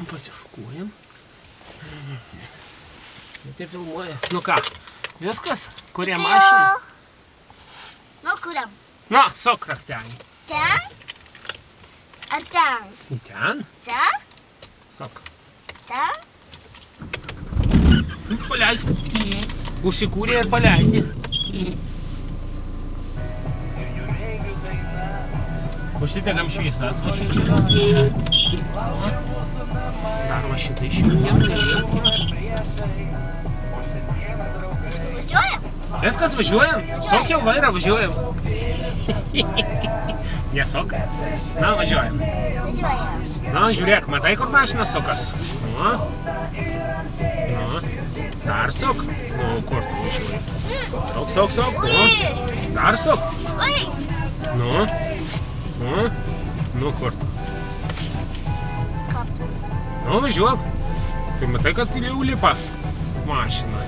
Pasiškuojam. Tai filmuoja. Nu ką, viskas? Kuriam mašiną? Nu, kuriam. Na, sok raktelį. Ten? Ar ten? Ten? Ten? Sok. Ten? Paleisk. Užsikūrė ir paleidė. Užsitegam šviesas va šičia. Dar va šitą išjungiam. Važiuojam? Viskas, važiuojam. Sok jau vairą, važiuojam. Nesok. Na, važiuojam. Važiuojam. Na, žiūrėk, matai, kur mašina sokas? Nu. Nu. Dar sok. Nu, kur tu važiuoji? Sok. Nu. Dar sok. Oi! Nu. Nu. Nu, kur tu? Nu, važiuok. Tai matai, kad jau lipa mašina.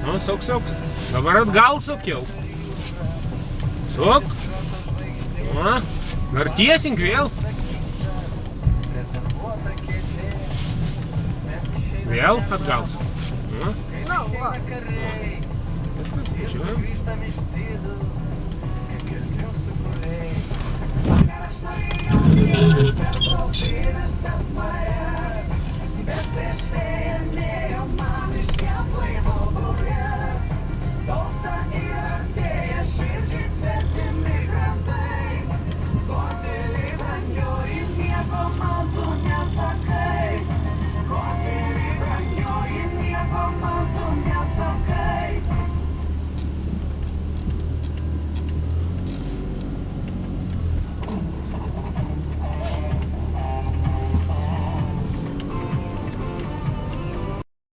Nu, sok. Dabar atgal sok jau. Sok. Nu. Dar tiesink vėl. Vėl atgal sok. Nu. Nu, va. Viskas, važiuojam.